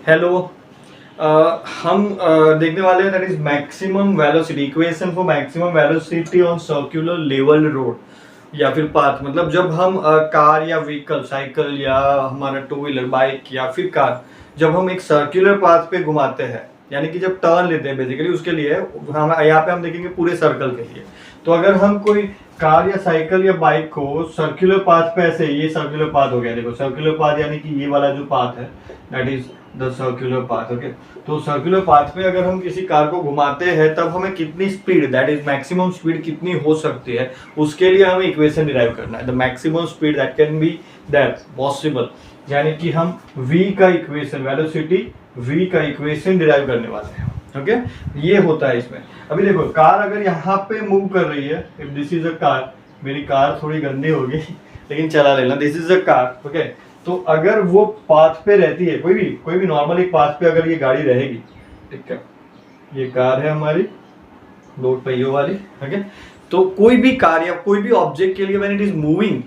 Hello. हम देखने वाले हैं that is maximum velocity, equation for maximum velocity on circular level road या फिर पाथ। मतलब जब हम कार या व्हीकल, साइकिल या हमारा टू व्हीलर, बाइक या फिर कार, जब हम एक सर्कुलर पाथ पे घुमाते हैं, यानी कि जब टर्न लेते हैं, बेसिकली उसके लिए हम यहाँ पे हम देखेंगे पूरे सर्कल के लिए। तो अगर हम कोई कार या साइकिल या बाइक को सर्कुलर पाथ पे, ऐसे ये सर्कुलर पाथ हो गया, देखो सर्कुलर पाथ यानी कि ये वाला जो पाथ है that is the circular path. Okay, तो सर्कुलर पाथ पे अगर हम किसी कार को घुमाते हैं तब हमें कितनी speed, that is maximum speed कितनी हो सकती है, उसके लिए हमें इक्वेशन डिराइव करना है। The maximum speed that can be that possible, यानी कि हम v का इक्वेशन, वेलोसिटी v का इक्वेशन डिराइव करने वाले हैं। ओके, ये होता है इसमें। अभी देखो कार अगर यहाँ पे मूव कर रही है, if this is a car, मेरी कार थोड़ी गंदी होगी लेकिन चला लेना, this is a car. Okay, तो अगर वो पाथ पे रहती है, कोई भी नॉर्मल एक पाथ पे अगर ये गाड़ी रहेगी, ठीक है, ये कार है हमारी दो पहियों वाली। ओके, तो कोई भी कार या कोई भी ऑब्जेक्ट के लिए when it is moving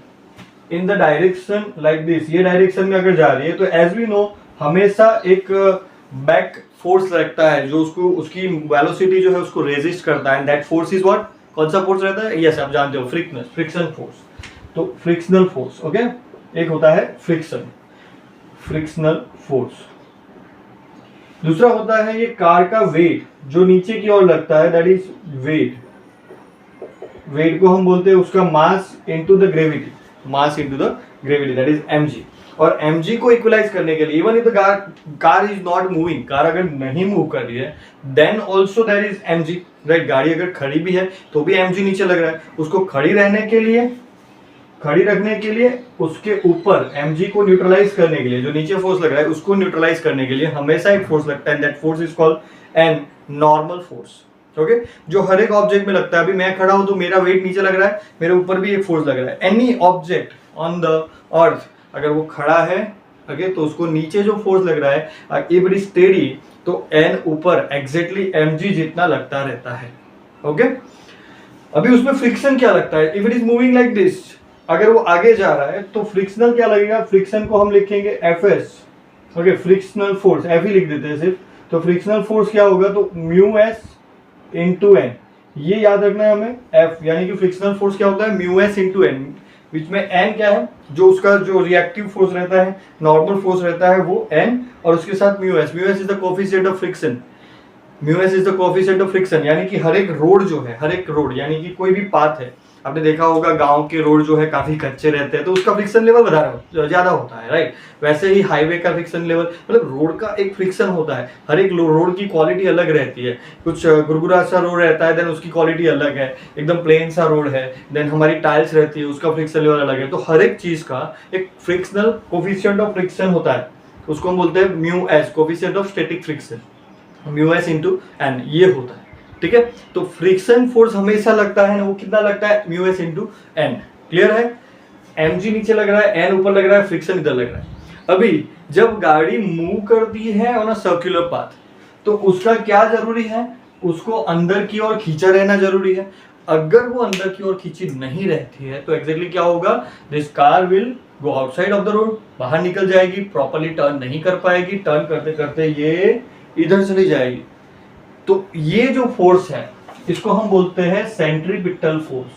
in the direction like this, ये डायरेक्शन में अगर जा रही है, तो एज वी नो हमेशा एक बैक फोर्स लगता है जो उसको, उसकी वेलोसिटी जो है उसको रेजिस्ट करता है। And that force is what, कौन सा फोर्स रहता है? यस, आप जानते हो, फ्रिक्शन फोर्स। तो फ्रिक्शनल फोर्स, ओके, एक होता है फ्रिक्शनल फोर्स, दूसरा होता है ये कार का वेट जो नीचे की ओर लगता है, दैट इज वेट को हम बोलते हैं उसका mass into the gravity, that is mg। और mg को इक्वलाइज करने के लिए, even if the car is not moving, car अगर नहीं मूव कर रही है, then also there is mg, right. गाड़ी अगर खड़ी भी है तो भी mg नीचे लग रहा है। उसको खड़ी रखने के लिए उसके ऊपर mg को न्यूट्रलाइज करने के लिए, जो नीचे फोर्स लग रहा है उसको न्यूट्रलाइज करने के लिए हमेशा एक फोर्स लगता है, that force is called an normal force. Okay, जो हर एक ऑब्जेक्ट में लगता है। अभी मैं खड़ा हूं तो मेरा वेट नीचे लग रहा है, मेरे ऊपर भी एक फोर्स लग रहा है। Any object on the earth अगर वो खड़ा है, ओके, तो उसको नीचे जो फोर्स लग रहा है, इफ इट इज स्टेडी, तो एन ऊपर एग्जैक्टली mg जितना लगता रहता है। ओके, अभी उसमें फ्रिक्शन क्या लगता है? If it is moving like this, अगर वो आगे जा रहा है तो फ्रिक्शनल क्या लगेगा? फ्रिक्शन को हम लिखेंगे fs। Okay, frictional force F ही लिख देते हैं सिर्फ। तो फ्रिक्शनल फोर्स क्या होगा? तो म्यू एस इंटू एन, ये याद रखना है हमें। एफ यानी कि फ्रिक्शनल फोर्स क्या होता है? म्यू एस इंटू एन, बीच में एन क्या है? जो उसका जो रिएक्टिव फोर्स रहता है, नॉर्मल फोर्स रहता है, वो एन, और उसके साथ mu S is the coefficient of friction. Is the coefficient of friction, यानी कि हर एक रोड जो है, हर एक रोड यानी कि कोई भी पाथ है, आपने देखा होगा गांव के रोड जो है काफी कच्चे रहते हैं तो उसका फ्रिक्शन लेवल ज्यादा होता है, राइट। वैसे ही हाईवे का फ्रिक्शन लेवल, मतलब रोड का एक फ्रिक्शन होता है। हर एक रोड की क्वालिटी अलग रहती है। कुछ गुरगुरा सा रोड रहता है, देन उसकी क्वालिटी अलग है। एकदम प्लेन सा रोड है, देन हमारी टाइल्स रहती है, उसका फ्रिक्शन लेवल अलग है। तो हर एक चीज का एक फ्रिक्शनल कोफिशिएंट ऑफ फ्रिक्शन होता है, उसको हम बोलते हैं mu S, coefficient of static friction, mu S into N, ये होता है। ठीक है, तो फ्रिक्शन फोर्स हमेशा लगता है ना, वो कितना लगता है? Mu S into N. Clear है? mg नीचे लग रहा है, एन ऊपर लग रहा है, फ्रिक्शन इधर लग रहा है। अभी जब गाड़ी मूव करती है ऑन अ सर्कुलर पाथ, तो उसका क्या जरूरी है? उसको अंदर की ओर खींचा रहना जरूरी है। अगर वो अंदर की ओर खींची नहीं रहती है तो एग्जैक्टली क्या होगा? This car will go outside of the road, बाहर निकल जाएगी, प्रॉपर्ली टर्न नहीं कर पाएगी, टर्न करते करते ये इधर चली जाएगी। तो ये जो फोर्स है इसको हम बोलते हैं सेंट्रीपिटल फोर्स,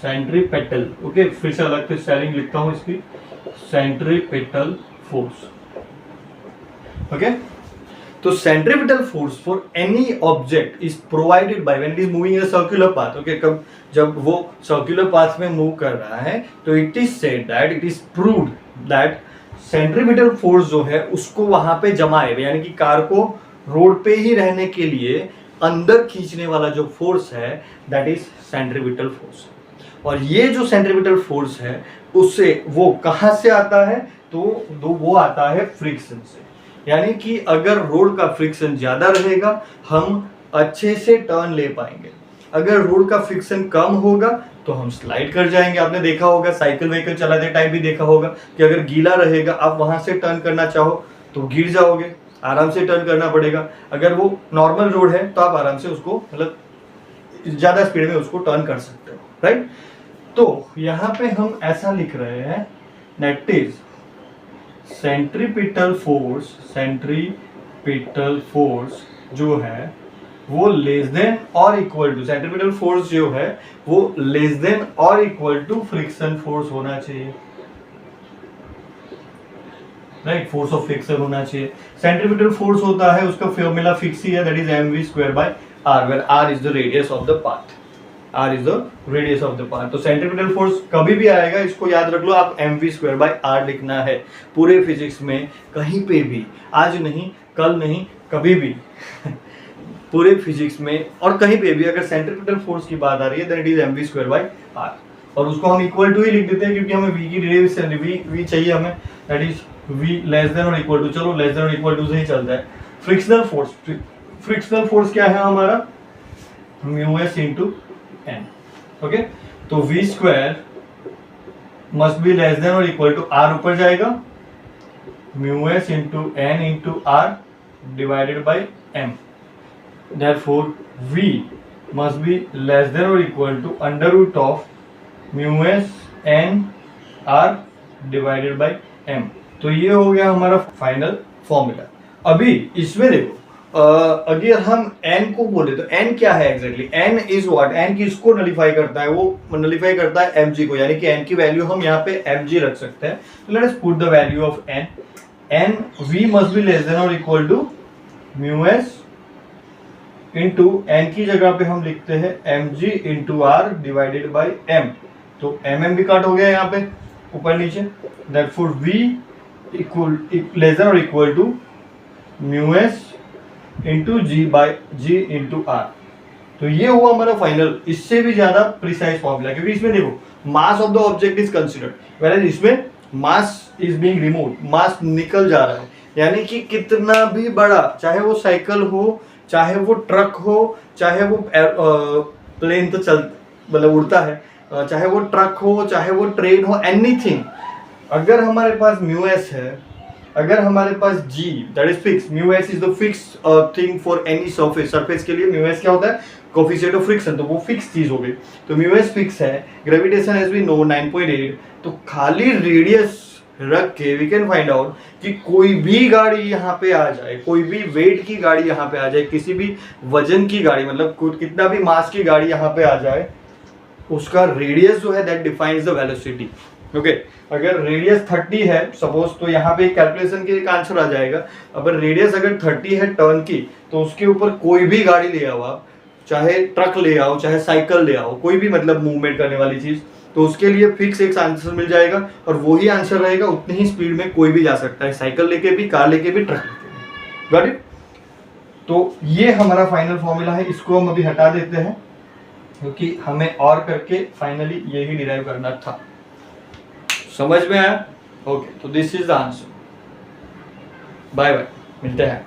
सेंट्रीपेटल। ओके, फिर से अलग से स्पेलिंग लिखता हूं इसकी, सेंट्रीपिटल फोर्स। ओके, तो centripetal force for any object is provided by when it is moving in a circular path. Okay, कब जब वो सर्कुलर पाथ में मूव कर रहा है तो it is said that, it is proved that centripetal force जो है उसको वहां पे जमाए, यानी कि कार को रोड पे ही रहने के लिए अंदर खींचने वाला जो फोर्स है दैट इज सेंट्रीपिटल फोर्स। और ये जो सेंट्रीपिटल फोर्स है उससे वो कहां से आता है? तो वो आता है फ्रिक्शन से। यानी कि अगर रोड का फ्रिक्शन ज्यादा रहेगा हम अच्छे से टर्न ले पाएंगे। अगर रोड का फ्रिक्शन कम होगा तो हम स्लाइड कर जाएंगे। आपने देखा होगा साइकिल व्हीकल चलाते टाइम भी देखा होगा कि अगर गीला रहेगा, आप वहां से टर्न करना चाहो तो गिर जाओगे, आराम से टर्न करना पड़ेगा। अगर वो नॉर्मल रोड है तो आप आराम से उसको, मतलब ज्यादा स्पीड में उसको टर्न कर सकते हो, राइट। तो यहाँ पे हम ऐसा लिख रहे हैं, दैट इज सेंट्रीपिटल फोर्स जो है वो लेस देन और इक्वल टू, सेंट्रीपिटल फोर्स जो है वो लेस देन और इक्वल टू फ्रिक्शन फोर्स होना चाहिए, राइट, फोर्स ऑफ फ्रिक्शन होना चाहिए। सेंट्रीपिटल फोर्स होता है, उसका फॉर्मूला फिक्स ही है, that is mv²/r, where r is the radius of the path, r is the radius of the path. तो सेंट्रीपिटल फोर्स कभी भी आएगा, इसको याद रख लो आप, mv²/r लिखना है पूरे फिजिक्स में, कहीं पे भी, आज नहीं, कल नहीं, कभी भी पूरे फिजिक्स में और कहीं पे भी अगर सेंट्रीपिटल फोर्स की बात आ रही है देन इट इज mv²/r, और उसको हम इक्वल टू ही लिख देते हैं क्योंकि हमें v की डेरिवेशन v चाहिए हमें, that is v less than और इक्वल टू, चलो लेस देन और इक्वल टू से ही चलता है। फ्रिक्शनल फोर्स क्या है हमारा, μs इंटू n, ओके, तो v² must be less than और इक्वल टू r, ऊपर जाएगा μs into n into r divided by m, therefore v must be less than or equal to under root of μs n r divided by m। तो ये हो गया हमारा final formula. अभी इसमें देखो, अगर हम n को बोले तो n क्या है exactly, n is what, n किसको नलिफाई करता है, वो नलिफाई करता है mg को, यानी कि n की वैल्यू हम यहाँ पे mg रख सकते हैं। तो let us put the value of n v must be less than और equal to μs into N की जगह पे हम लिखते हैं mg into R divided by m, तो mm भी कट हो गया यहाँ पे ऊपर नीचे, therefore v equal less than और equal to μs into g into r। तो ये हुआ हमारा फाइनल, इससे भी ज्यादा प्रिसाइज फॉर्मूला, क्योंकि इसमें देखो mass of the object is considered, where इसमें mass is being removed, mass निकल जा रहा है, यानी कि कितना भी बड़ा, चाहे वो साइकिल हो, चाहे वो ट्रक हो, चाहे वो प्लेन तो चल मतलब उड़ता है, चाहे वो ट्रक हो, चाहे वो ट्रेन हो, एनीथिंग, अगर हमारे पास μs है, अगर हमारे पास g that is fix, μs is the fix thing for any surface के लिए μs क्या होता है, कोफिशिएंट ऑफ फ्रिक्शन, तो वो फिक्स चीज हो गई, तो μs फिक्स है, ग्रेविटेशन एज वी नो 9.8, तो खाली रेडियस रख के वी कैन फाइंड आउट कि कोई भी गाड़ी यहाँ पे आ जाए, कोई भी वेट की गाड़ी यहाँ पे आ जाए, किसी भी वजन की गाड़ी, मतलब कितना भी मास की गाड़ी यहाँ पे आ जाए, उसका रेडियस जो है that defines the velocity, okay. अगर रेडियस 30 है सपोज, तो यहाँ पे कैलकुलेशन के एक आंसर आ जाएगा, अगर रेडियस अगर 30 है टर्न की, तो उसके ऊपर कोई भी गाड़ी ले आओ आप, चाहे ट्रक ले आओ, चाहे साइकिल ले आओ, कोई भी मतलब मूवमेंट करने वाली चीज, तो उसके लिए फिक्स एक आंसर मिल जाएगा, और वही आंसर रहेगा, उतनी ही स्पीड में कोई भी जा सकता है, साइकिल लेके भी, कार लेके भी, ट्रक लेके भी, गॉट इट। तो ये हमारा फाइनल फॉर्मूला है, इसको हम अभी हटा देते हैं क्योंकि हमें और करके फाइनली यही डिराइव करना था। समझ में आया? ओके, तो this is the answer. Bye bye, मिलते हैं।